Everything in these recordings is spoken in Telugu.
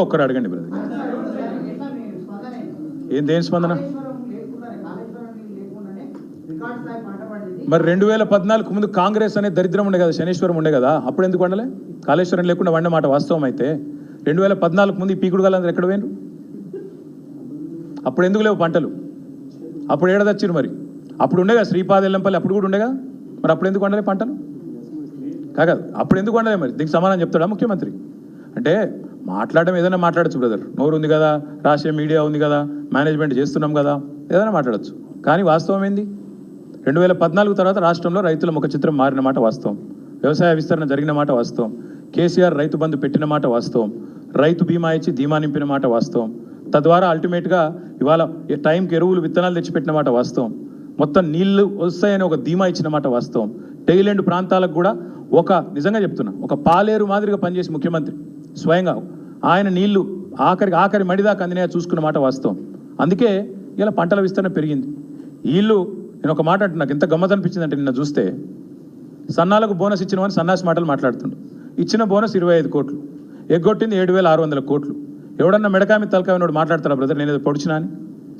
ఒక్కరు అడగండి బ్రదర్. దేని స్పందన? మరి 2014 ముందు కాంగ్రెస్ అనే దరిద్రం ఉండే కదా, శనేశ్వరం ఉండే కదా, అప్పుడు ఎందుకు వండలే? కాళేశ్వరం లేకుండా వండే మాట వాస్తవం అయితే 2014 ముందు ఈ పీకుడు గాలందరూ ఎక్కడ పోయినారు? అప్పుడు ఎందుకు లేవు పంటలు? అప్పుడు ఏడదచ్చిరు మరి? అప్పుడు ఉండేగా శ్రీపాద ఎల్లంపల్లి, అప్పుడు కూడా ఉండేగా, మరి అప్పుడు ఎందుకు వండలే పంటలు? కాదు, అప్పుడు ఎందుకు వండలే? మరి దీనికి సమాధానం చెప్తాడా ముఖ్యమంత్రి? అంటే మాట్లాడడం ఏదైనా మాట్లాడచ్చు బ్రదర్, నోరు ఉంది కదా, రాష్ట్రీయ మీడియా ఉంది కదా, మేనేజ్మెంట్ చేస్తున్నాం కదా, ఏదైనా మాట్లాడచ్చు. కానీ వాస్తవం ఏంది? 2014 తర్వాత రాష్ట్రంలో రైతుల ముఖ చిత్రం మారిన మాట వాస్తవం, వ్యవసాయ విస్తరణ జరిగిన మాట వాస్తవం, కేసీఆర్ రైతు బంధు పెట్టిన మాట వాస్తవం, రైతు బీమా ఇచ్చి ధీమా నింపిన మాట వాస్తవం, తద్వారా అల్టిమేట్గా ఇవాళ టైంకి ఎరువులు విత్తనాలు తెచ్చిపెట్టిన మాట వాస్తవం, మొత్తం నీళ్లు వస్తాయని ఒక ధీమా ఇచ్చిన మాట వాస్తవం, టైలెండ్ ప్రాంతాలకు కూడా ఒక నిజంగా చెప్తున్నా ఒక పాలేరు మాదిరిగా పనిచేసి ముఖ్యమంత్రి స్వయంగా ఆయన నీళ్లు ఆఖరి మడిదాకా అందినాయా చూసుకున్న మాట వాస్తవం. అందుకే ఇలా పంటల విస్తరణ పెరిగింది. వీళ్ళు, నేను ఒక మాట అంటే నాకు ఎంత గమ్మత్ అనిపించింది అంటే, నిన్న చూస్తే సన్నాలకు బోనస్ ఇచ్చినవని సన్నాసి మాటలు మాట్లాడుతుండు. ఇచ్చిన బోనస్ 25 కోట్లు, ఎగ్గొట్టింది 7,600 కోట్లు. ఎవడన్నా మెడకామి తలకాయనోడు మాట్లాడతారా బ్రదర్? నేను ఏదో పొడిచినా అని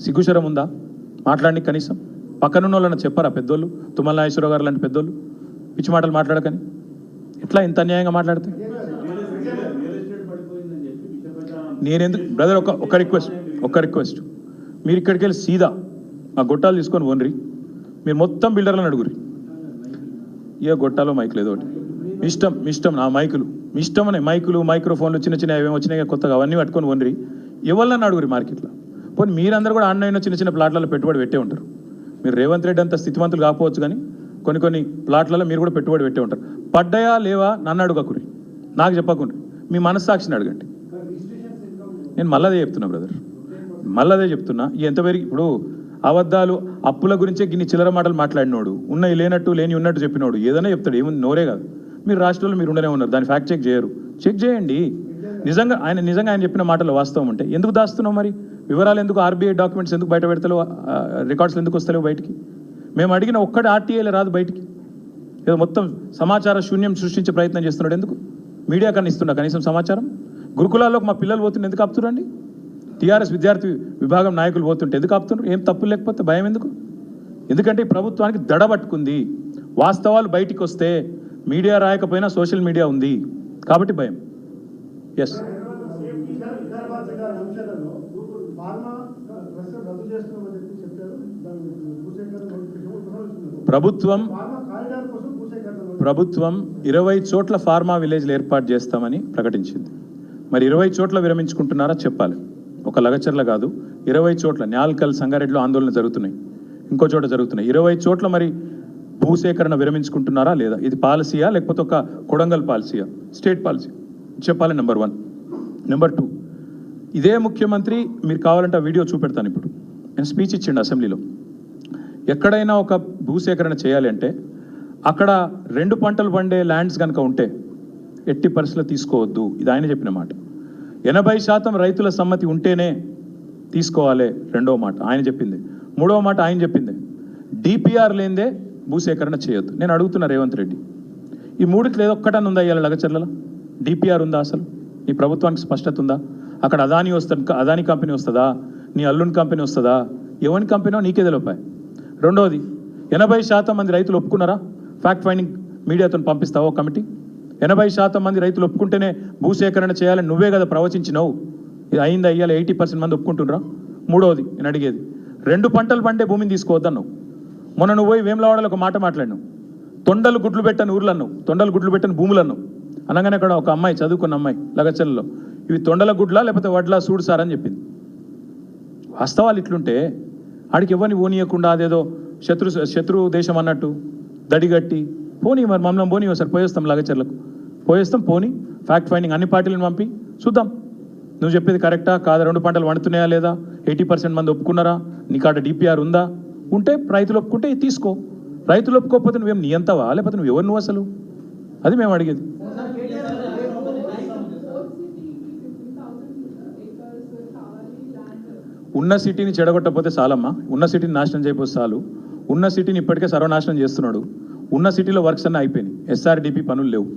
సిగ్గుశరం ఉందా మాట్లాడి? కనీసం పక్కనున్న వాళ్ళని చెప్పారా పెద్దోళ్ళు, తుమ్మల నాగేశ్వరరావు గారు లాంటి పెద్దోళ్ళు పిచ్చి మాటలు మాట్లాడకని? ఎట్లా ఇంత అన్యాయంగా మాట్లాడితే? నేనెందుకు బ్రదర్, ఒక రిక్వెస్ట్, మీరు ఇక్కడికి వెళ్ళి సీదా ఆ గొట్టాలు తీసుకొని ఓన్రి, మీరు మొత్తం బిల్డర్లను అడుగురి, ఏ గొట్టాలో మైకులు ఏదో ఒకటి మీ ఇష్టం నా మైకులు మీ ఇష్టం అనే మైకులు మైక్రోఫోన్లు చిన్న చిన్న ఏమేమి వచ్చినాయి కొత్తగా అవన్నీ పట్టుకొని ఓన్రి, ఎవరినన్నా అడుగురి మార్కెట్లో. పోనీ మీరందరూ కూడా ఆన్లైన్లో చిన్న ప్లాట్లలో పెట్టుబడి పెట్టే ఉంటారు. మీరు రేవంత్ రెడ్డి అంత స్థితివంతులు కాకపోవచ్చు, కానీ కొన్ని ప్లాట్లలో మీరు కూడా పెట్టుబడి పెట్టే ఉంటారు. పడ్డాయా లేవా నన్ను అడుగకురి, నాకు చెప్పకుండ్రి, మీ మనస్సాక్షిని అడగండి. నేను మళ్ళదే చెప్తున్నా బ్రదర్, మళ్ళదే చెప్తున్నా. ఎంత పెరిగి ఇప్పుడు అబద్ధాలు అప్పుల గురించే గిన్ని చిల్లర మాటలు మాట్లాడినోడు, ఉన్నాయి లేనట్టు లేని ఉన్నట్టు చెప్పినోడు ఏదైనా చెప్తాడు, ఏముంది నోరే కాదు. మీరు రాష్ట్రంలో మీరు ఉండనే ఉన్నారు, దాన్ని ఫ్యాక్ట్ చెక్ చేయండి. నిజంగా ఆయన చెప్పిన మాటలు వాస్తవం ఉంటే ఎందుకు దాస్తున్నావు? మరి వివరాలు ఎందుకు, ఆర్బీఐ డాక్యుమెంట్స్ ఎందుకు బయట పెడతలేవు, రికార్డ్స్లు ఎందుకు వస్తలేవు బయటికి? మేము అడిగిన ఒక్కటి ఆర్టీఐలో రాదు బయటికి, ఏదో మొత్తం సమాచార శూన్యం సృష్టించే ప్రయత్నం చేస్తున్నాడు. ఎందుకు మీడియా కన్నా ఇస్తున్నా కనీసం సమాచారం? గురుకులాల్లోకి మా పిల్లలు పోతుంటే ఎందుకు ఆపుతున్నారండి? టీఆర్ఎస్ విద్యార్థి విభాగం నాయకులు పోతుంటే ఎందుకు ఆపుతున్నారు? ఏం తప్పు లేకపోతే భయం ఎందుకు? ఎందుకంటే ఈ ప్రభుత్వానికి దడబట్టుకుంది. వాస్తవాలు బయటికి వస్తే మీడియా రాయకపోయినా సోషల్ మీడియా ఉంది కాబట్టి భయం. ఎస్, ప్రభుత్వం 20 చోట్ల ఫార్మా విలేజ్లు ఏర్పాటు చేస్తామని ప్రకటించింది. మరి 20 చోట్ల విరమించుకుంటున్నారా చెప్పాలి. ఒక లగచర్ల కాదు, 20 చోట్ల. న్యాల్కల్ సంగారెడ్డిలో ఆందోళన జరుగుతున్నాయి, ఇంకో చోట జరుగుతున్నాయి. 20 చోట్ల మరి భూసేకరణ విరమించుకుంటున్నారా లేదా? ఇది పాలసీయా లేకపోతే ఒక కొడంగల్ పాలసీయా, స్టేట్ పాలసీ చెప్పాలి. నెంబర్ 1. నెంబర్ 2, ఇదే ముఖ్యమంత్రి, మీరు కావాలంటే ఆ వీడియో చూపెడతాను. ఇప్పుడు నేను స్పీచ్ ఇచ్చిండు అసెంబ్లీలో. ఎక్కడైనా ఒక భూసేకరణ చేయాలి అంటే అక్కడ 2 పంటలు పండే ల్యాండ్స్ కనుక ఉంటే ఎట్టి పరిస్థితుల్లో తీసుకోవద్దు. ఇది ఆయన చెప్పిన మాట. 80% రైతుల సమ్మతి ఉంటేనే తీసుకోవాలి, రెండవ మాట ఆయన చెప్పింది. మూడవ మాట ఆయన చెప్పింది, డిపిఆర్ లేనిదే భూసేకరణ చేయొద్దు. నేను అడుగుతున్నా రేవంత్ రెడ్డి, ఈ మూడిట్లో ఏదో ఒక్కటన్నా ఉందా ఇవాళ లగచర్లలో? డిపిఆర్ ఉందా అసలు? నీ ప్రభుత్వానికి స్పష్టత ఉందా? అక్కడ అదానీ కంపెనీ వస్తుందా, నీ అల్లుని కంపెనీ వస్తుందా, ఎవరి కంపెనో నీకే తెలిపాయి. రెండవది, 80% మంది రైతులు ఒప్పుకున్నారా? ఫ్యాక్ట్ ఫైండింగ్ మీడియాతో పంపిస్తావా కమిటీ? 80% మంది రైతులు ఒప్పుకుంటేనే భూసేకరణ చేయాలని నువ్వే కదా ప్రవచించినావు. ఇది అయిందా? ఇవాళ 80% మంది ఒప్పుకుంటున్నారా? మూడవది నేను అడిగేది, 2 పంటలు పండే భూమిని తీసుకోవద్దన్నావు. మొన్న నువ్వు పోయి వేములవాడలో ఒక మాట మాట్లాడినావు, తొండలు గుడ్లు పెట్టని ఊర్లు అన్నావు, తొండలు గుడ్లు పెట్టని భూములు అన్నావు. అనగానే అక్కడ ఒక అమ్మాయి, చదువుకున్న అమ్మాయి లగచర్లలో, ఇవి తొండల గుడ్లా లేకపోతే వడ్లా చూడు సార్ అని చెప్పింది. వాస్తవాలు ఇట్లుంటే ఆడికి ఎవరిని ఓనియకుండా అదేదో శత్రు దేశం అన్నట్టు దడిగట్టి పోనీ, మరి మమ్మల్ని పోనీ సార్ పోయేస్తాం, లగచర్లకు పోయేస్తాం, పోనీ ఫ్యాక్ట్ ఫైండింగ్ అన్ని పార్టీలను పంపి చూద్దాం నువ్వు చెప్పేది కరెక్టా కాదా, 2 పంటలు వండుతున్నాయా లేదా, 80% మంది ఒప్పుకున్నారా, నీకు అక్కడ డిపిఆర్ ఉందా, ఉంటే రైతులు ఒప్పుకుంటే ఇది తీసుకో. రైతులు ఒప్పుకోకపోతే నువ్వేం నియంతవా లేకపోతే నువ్వు ఎవరు నువ్వు అసలు? అది మేము అడిగేది. ఉన్న సిటీని చెడగొట్టకపోతే చాలమ్మా, ఉన్న సిటీని నాశనం చేయకపోతే చాలు. ఉన్న సిటీని ఇప్పటికే సర్వనాశనం చేస్తున్నాడు. ఉన్న సిటీలో వర్క్స్ అన్నీ అయిపోయినాయి, ఎస్ఆర్డిపి పనులు లేవు,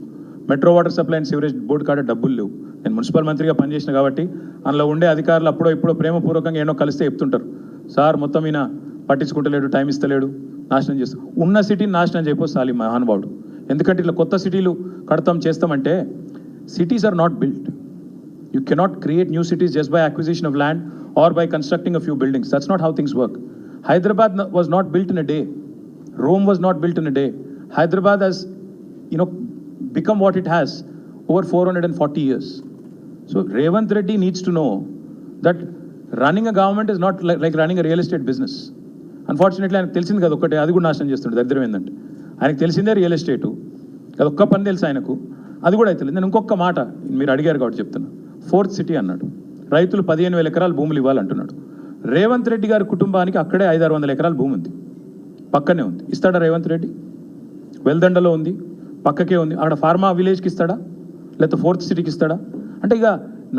metro water supply and sewerage board కాడ డబ్బులు లేవు, నేను మున్సిపల్ మంత్రిగా పనిచేసిన కాబట్టి అందులో ఉండే అధికారులు అప్పుడో ఇప్పుడు ప్రేమపూర్వకంగా ఏమో కలిస్తే చెప్తుంటారు, సార్ మొత్తం ఈయన పట్టించుకుంటలేడు, టైం ఇస్తలేడు, నాశనం చేస్తాం. ఉన్న సిటీని నాశనం చేయపోసాలి మహానుభావుడు. ఎందుకంటే ఇట్లా కొత్త సిటీలు కడతాం చేస్తామంటే cities are not built. You cannot create new cities just by acquisition of land or by constructing a few buildings. That's not how things work. Hyderabad was not built in a day. Rome was not built in a day. Hyderabad has, become what it has over 440 years. So Revant Reddy needs to know that running a government is not like running a real estate business. Unfortunately, ఆయనకు తెలిసింది కదా ఒక్కటే, అది కూడా నాశనం చేస్తుండే. దరిద్రం ఏంటంటే ఆయనకు తెలిసిందే రియల్ ఎస్టేటు, అది ఒక్క పని తెలుసు ఆయనకు, అది కూడా అయితే. నేను ఇంకొక మాట మీరు అడిగారు కాబట్టి చెప్తున్నా. 4th సిటీ అన్నాడు, రైతులు 15,000 ఎకరాలు భూములు ఇవ్వాలంటున్నాడు. రేవంత్ రెడ్డి గారి కుటుంబానికి అక్కడే 500-600 ఎకరాల భూమి ఉంది, పక్కనే ఉంది. ఇస్తాడా రేవంత్ రెడ్డి? వెల్దండలో ఉంది, పక్కకే ఉంది. అక్కడ ఫార్మా విలేజ్కి ఇస్తాడా, లేకపోతే 4th సిటీకి ఇస్తాడా? అంటే ఇక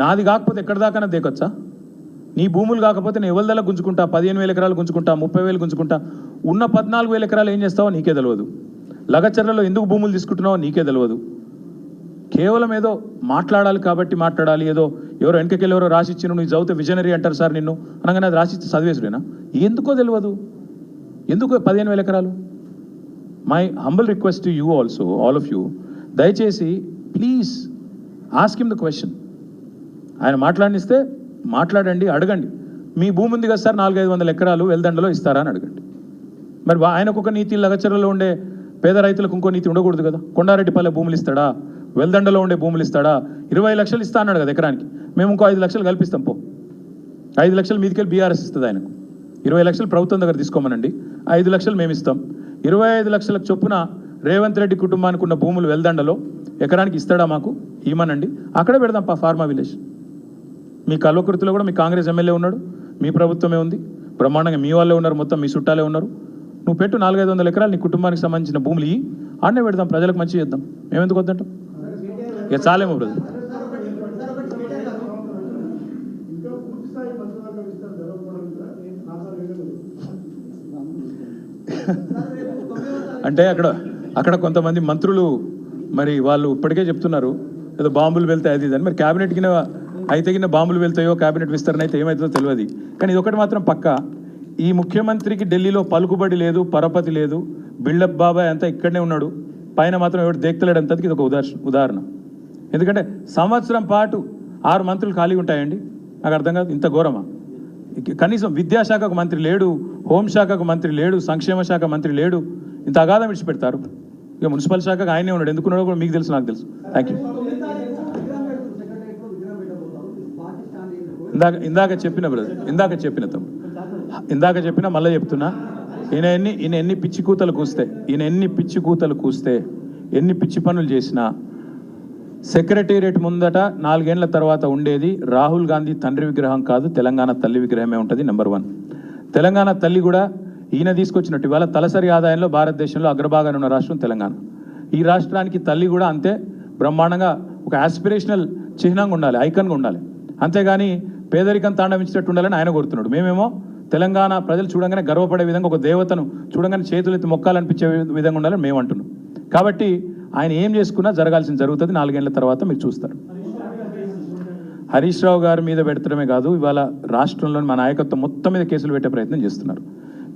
నాది కాకపోతే ఎక్కడ దాకా దేకొచ్చా? నీ భూములు కాకపోతే నేను ఎవరిదల్లా గుంజుకుంటా, 15,000 ఎకరాలు గుంజుకుంటా, 30,000 గుంజుకుంటా. ఉన్న 14,000 ఎకరాలు ఏం చేస్తావో నీకే తెలియదు. లగచర్లలో ఎందుకు భూములు తీసుకుంటున్నావో నీకే తెలియదు. కేవలం ఏదో మాట్లాడాలి కాబట్టి మాట్లాడాలి, ఏదో ఎవరో వెనకకెళ్ళి ఎవరో రాసిచ్చిన నువ్వు చదివితే విజనరీ అంటారు సార్ నిన్ను అనగానే అది రాసిచ్చి చదివేసుడేనా? ఎందుకో తెలియదు. ఎందుకు 15,000 ఎకరాలు? My humble request to you also, all of you, దయచేసి please ask him the question. ఆయన మాట్లాడిస్తే మాట్లాడండి, అడగండి. మీ భూమి ఉంది కదా సార్ 400-500 ఎకరాలు వెల్దండలో ఇస్తారా అని అడగండి. మరి ఆయనకు ఒక నీతి, లగచర్లలో ఉండే పేద రైతులకు ఇంకో నీతి ఉండకూడదు కదా? కొండారెడ్డిపల్లె భూములు ఇస్తాడా, వెల్దండలో ఉండే భూములు ఇస్తాడా? 20 లక్షలు ఇస్తా అన్నాడు కదా ఎకరానికి, మేము ఇంకో 5 లక్షలు కల్పిస్తాం. 5 లక్షలు మీదికెళ్ళి బీఆర్ఎస్ ఇస్తుంది ఆయనకు. 20 లక్షలు ప్రభుత్వం దగ్గర తీసుకోమనండి, 5 లక్షలు మేము ఇస్తాం. 25 లక్షలకు చొప్పున రేవంత్ రెడ్డి కుటుంబానికి ఉన్న భూములు వెల్దండలో ఎకరానికి ఇస్తాడా మాకు? ఇమ్మనండి, అక్కడే పెడదాం ఫార్మా విలేజ్. మీ కల్వకుర్తిలో కూడా మీ కాంగ్రెస్ ఎమ్మెల్యే ఉన్నాడు, మీ ప్రభుత్వమే ఉంది, బ్రహ్మాండంగా మీ వాళ్ళే ఉన్నారు, మొత్తం మీ చుట్టాలే ఉన్నారు. నువ్వు పెట్టు 400-500 ఎకరాలు నీ కుటుంబానికి సంబంధించిన భూములు ఇవి, ఆడనే పెడదాం, ప్రజలకు మంచి చేద్దాం. మేమెందుకు వద్దంటాం? ఇక చాలేమో బ్రదర్. అంటే అక్కడ కొంతమంది మంత్రులు మరి వాళ్ళు ఇప్పటికే చెప్తున్నారు ఏదో బాంబులు వెళ్తాయి అది ఇది అని. మరి క్యాబినెట్ కింద అయితే కింద బాంబులు వెళ్తాయో, క్యాబినెట్ విస్తరణ అయితే ఏమవుతుందో తెలియదు. కానీ ఇది ఒకటి మాత్రం పక్క, ఈ ముఖ్యమంత్రికి ఢిల్లీలో పలుకుబడి లేదు, పరపతి లేదు, బిల్డప్ బాబాయ్ అంతా ఇక్కడనే ఉన్నాడు, పైన మాత్రం ఎవరు దేక్తలేడు అంతకి ఇది ఒక ఉదాహరణ. ఎందుకంటే సంవత్సరం పాటు 6 మంత్రులు ఖాళీ ఉంటాయండి, నాకు అర్థం కాదు. ఇంత ఘోరమా? కనీసం విద్యాశాఖకు మంత్రి లేడు, హోంశాఖకు మంత్రి లేడు, సంక్షేమ శాఖ మంత్రి లేడు, ఇంత అగాధం విడిచిపెడతారు. ఇక మున్సిపల్ శాఖకు ఆయనే ఉన్నాడు, ఎందుకున్నాడో కూడా మీకు తెలుసు, నాకు తెలుసు. Thank you. ఇందాక చెప్పిన బ్రదర్, ఇందాక చెప్పిన మళ్ళీ చెప్తున్నా. ఈయన ఎన్ని పిచ్చి కూతలు కూస్తే ఎన్ని పిచ్చి పనులు చేసినా సెక్రటేరియట్ ముందట 4 ఏళ్ల తర్వాత ఉండేది రాహుల్ గాంధీ తండ్రి విగ్రహం కాదు, తెలంగాణ తల్లి విగ్రహమే ఉంటుంది. నెంబర్ 1. తెలంగాణ తల్లి కూడా ఈయన తీసుకొచ్చినట్టు ఇవాళ తలసరి ఆదాయంలో భారతదేశంలో అగ్రభాగాన్ని ఉన్న రాష్ట్రం తెలంగాణ. ఈ రాష్ట్రానికి తల్లి కూడా అంతే బ్రహ్మాండంగా ఒక ఆస్పిరేషనల్ చిహ్నంగా ఉండాలి, ఐకన్గా ఉండాలి. అంతేగాని పేదరికం తాండవించినట్టు ఉండాలని ఆయన కోరుతున్నాడు. మేమేమో తెలంగాణ ప్రజలు చూడంగానే గర్వపడే విధంగా, ఒక దేవతను చూడంగానే చేతులెత్తి మొక్కాలనిపించే విధంగా ఉండాలని మేము అంటున్నాం. కాబట్టి ఆయన ఏం చేసుకున్నా జరగాల్సింది జరుగుతుంది. 4 ఏళ్ల తర్వాత మీరు చూస్తారు. హరీష్ రావు గారి మీద పెడతడమే కాదు, ఇవాళ రాష్ట్రంలోని మా నాయకత్వం మొత్తం మీద కేసులు పెట్టే ప్రయత్నం చేస్తున్నారు.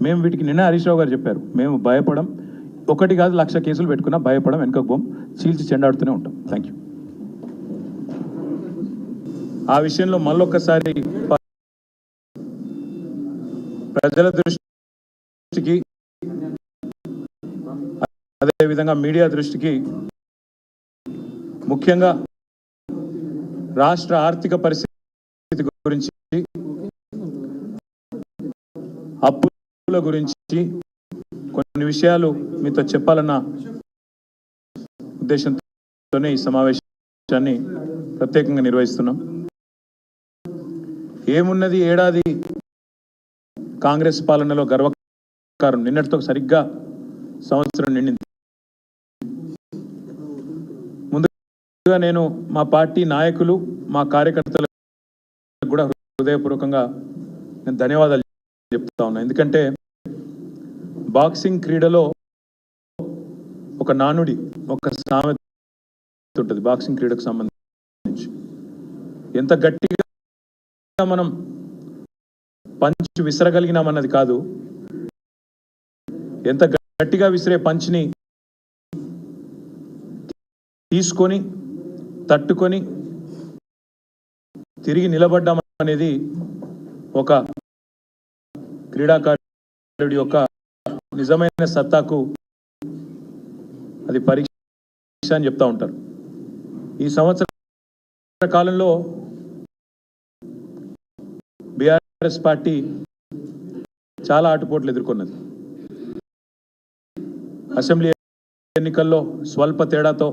మేము వీటికి నిన్న హరీష్ రావు గారు చెప్పారు, మేము భయపడం, 1 కాదు 1,00,000 కేసులు పెట్టుకున్నా భయపడం, వెనుకకు బొమ్మ చీల్చి చెండాడుతూనే ఉంటాం. Thank you. ఆ విషయంలో మళ్ళొక్కసారి ప్రజల దృష్టికి, అదేవిధంగా మీడియా దృష్టికి, ముఖ్యంగా రాష్ట్ర ఆర్థిక పరిస్థితి గురించి, అప్పుల గురించి కొన్ని విషయాలు మీతో చెప్పాలన్న ఉద్దేశంతోనే ఈ సమావేశాన్ని ప్రత్యేకంగా నిర్వహిస్తున్నాం. ఏమున్నది, ఏడాది కాంగ్రెస్ పాలనలో గర్వకారం. నిన్నటితో సరిగ్గా సంవత్సరం నిండింది. ముందుగా నేను మా పార్టీ నాయకులు, మా కార్యకర్తలకు కూడా హృదయపూర్వకంగా నేను ధన్యవాదాలు చెప్తా ఉన్నా. ఎందుకంటే బాక్సింగ్ క్రీడలో ఒక నానుడి, ఒక సామెత ఉంటుంది బాక్సింగ్ క్రీడకు సంబంధించి. ఎంత గట్టిగా మనం పంచ్ విసరగలిగినామన్నది కాదు, ఎంత గట్టిగా విసిరే పంచ్ని తీసుకొని తట్టుకొని తిరిగి నిలబడ్డాం అనేది ఒక క్రీడాకారుడి యొక్క నిజమైన సత్తాకు అది పరీక్ష అని చెప్తా ఉంటారు. ఈ సంవత్సర కాలంలో బీఆర్ఎస్ పార్టీ చాలా ఆటుపోట్లు ఎదుర్కొన్నది. అసెంబ్లీ ఎన్నికల్లో స్వల్ప తేడాతో